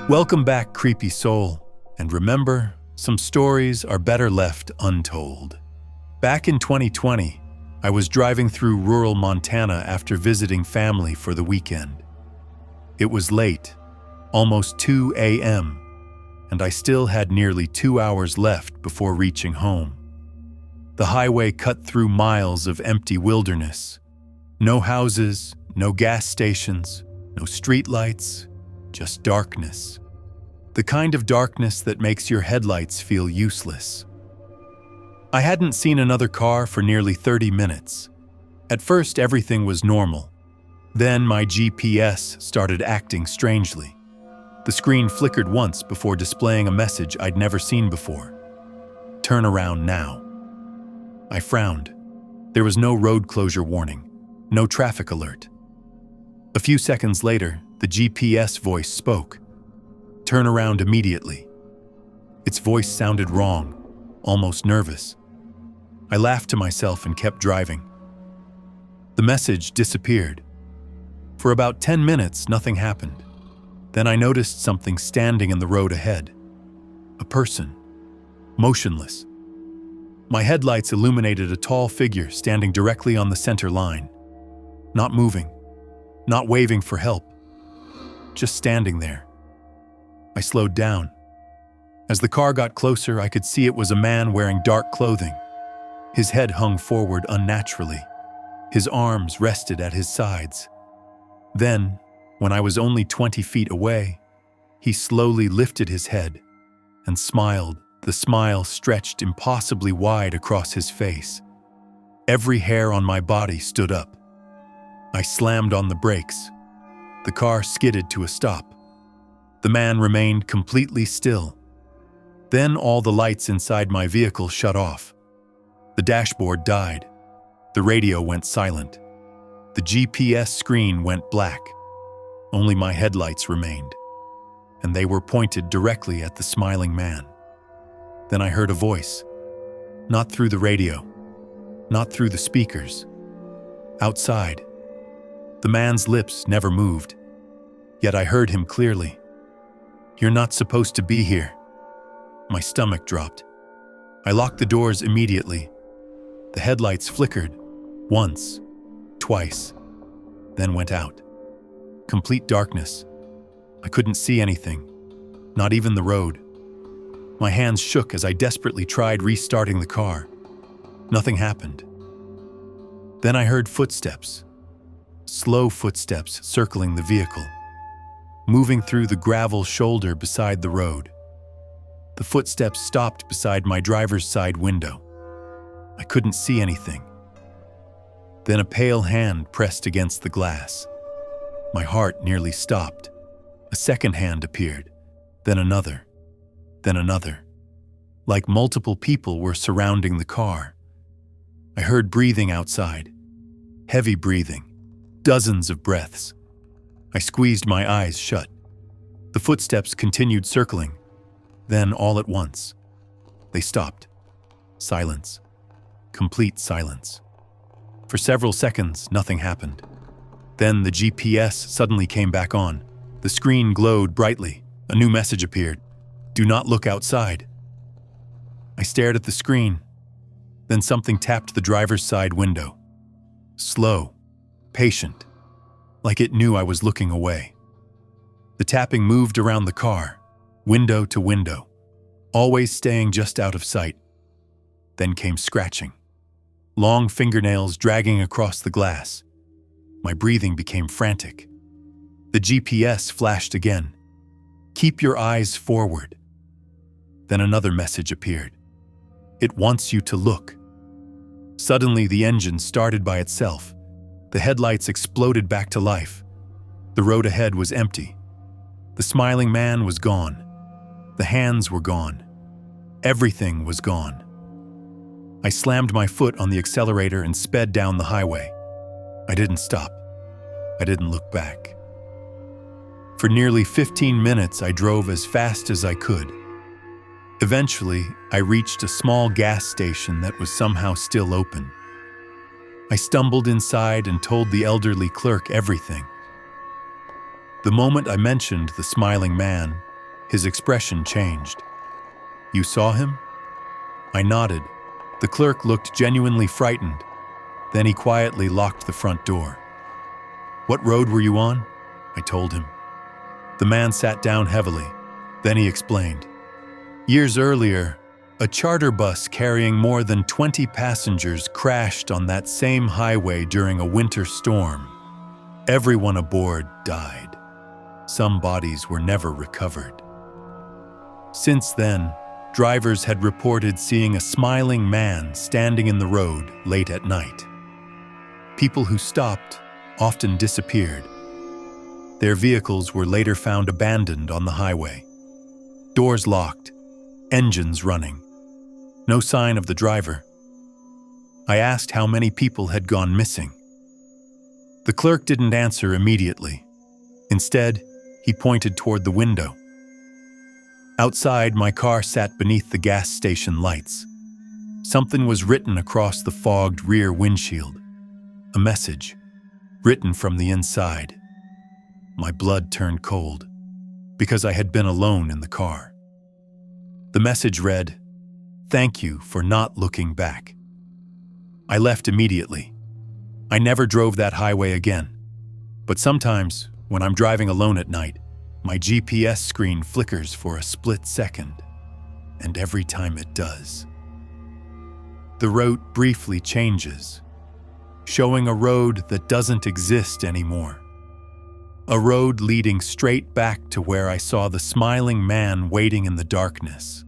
Welcome back, creepy soul. And remember, some stories are better left untold. Back in 2020, I was driving through rural Montana after visiting family for the weekend. It was late, almost 2 a.m., and I still had nearly 2 hours left before reaching home. The highway cut through miles of empty wilderness. No houses, no gas stations, no streetlights, just darkness. The kind of darkness that makes your headlights feel useless. I hadn't seen another car for nearly 30 minutes. At first, everything was normal. Then my GPS started acting strangely. The screen flickered once before displaying a message I'd never seen before. Turn around now. I frowned. There was no road closure warning, no traffic alert. A few seconds later, the GPS voice spoke. Turn around immediately. Its voice sounded wrong, almost nervous. I laughed to myself and kept driving. The message disappeared. For about 10 minutes, nothing happened. Then I noticed something standing in the road ahead. A person, motionless. My headlights illuminated a tall figure standing directly on the center line. Not moving, not waving for help, just standing there. I slowed down. As the car got closer, I could see it was a man wearing dark clothing. His head hung forward unnaturally. His arms rested at his sides. Then, when I was only 20 feet away, he slowly lifted his head and smiled. The smile stretched impossibly wide across his face. Every hair on my body stood up. I slammed on the brakes. The car skidded to a stop. The man remained completely still. Then all the lights inside my vehicle shut off. The dashboard died. The radio went silent. The GPS screen went black. Only my headlights remained, and they were pointed directly at the smiling man. Then I heard a voice, not through the radio, not through the speakers. Outside, the man's lips never moved, yet I heard him clearly. You're not supposed to be here. My stomach dropped. I locked the doors immediately. The headlights flickered, once, twice, then went out. Complete darkness. I couldn't see anything, not even the road. My hands shook as I desperately tried restarting the car. Nothing happened. Then I heard footsteps, slow footsteps circling the vehicle, moving through the gravel shoulder beside the road. The footsteps stopped beside my driver's side window. I couldn't see anything. Then a pale hand pressed against the glass. My heart nearly stopped. A second hand appeared, then another, then another. Like multiple people were surrounding the car. I heard breathing outside, heavy breathing, dozens of breaths. I squeezed my eyes shut. The footsteps continued circling. Then, all at once, they stopped. Silence. Complete silence. For several seconds, nothing happened. Then the GPS suddenly came back on. The screen glowed brightly. A new message appeared. Do not look outside. I stared at the screen. Then something tapped the driver's side window. Slow, patient, like it knew I was looking away. The tapping moved around the car, window to window, always staying just out of sight. Then came scratching, long fingernails dragging across the glass. My breathing became frantic. The GPS flashed again. Keep your eyes forward. Then another message appeared. It wants you to look. Suddenly, the engine started by itself. The headlights exploded back to life. The road ahead was empty. The smiling man was gone. The hands were gone. Everything was gone. I slammed my foot on the accelerator and sped down the highway. I didn't stop. I didn't look back. For nearly 15 minutes, I drove as fast as I could. Eventually, I reached a small gas station that was somehow still open. I stumbled inside and told the elderly clerk everything. The moment I mentioned the smiling man, His expression changed. "You saw him?" I nodded. The clerk looked genuinely frightened. Then he quietly locked the front door. "What road were you on?" I told him. The man sat down heavily. Then he explained. "Years earlier, a charter bus carrying more than 20 passengers crashed on that same highway during a winter storm. Everyone aboard died. Some bodies were never recovered. Since then, drivers had reported seeing a smiling man standing in the road late at night. People who stopped often disappeared. Their vehicles were later found abandoned on the highway. Doors locked, engines running. No sign of the driver. I asked how many people had gone missing. The clerk didn't answer immediately. Instead, he pointed toward the window. Outside, my car sat beneath the gas station lights. Something was written across the fogged rear windshield. A message, written from the inside. My blood turned cold, because I had been alone in the car. The message read, "Thank you for not looking back." I left immediately. I never drove that highway again. But sometimes, when I'm driving alone at night, my GPS screen flickers for a split second, and every time it does, the route briefly changes, showing a road that doesn't exist anymore. A road leading straight back to where I saw the smiling man waiting in the darkness.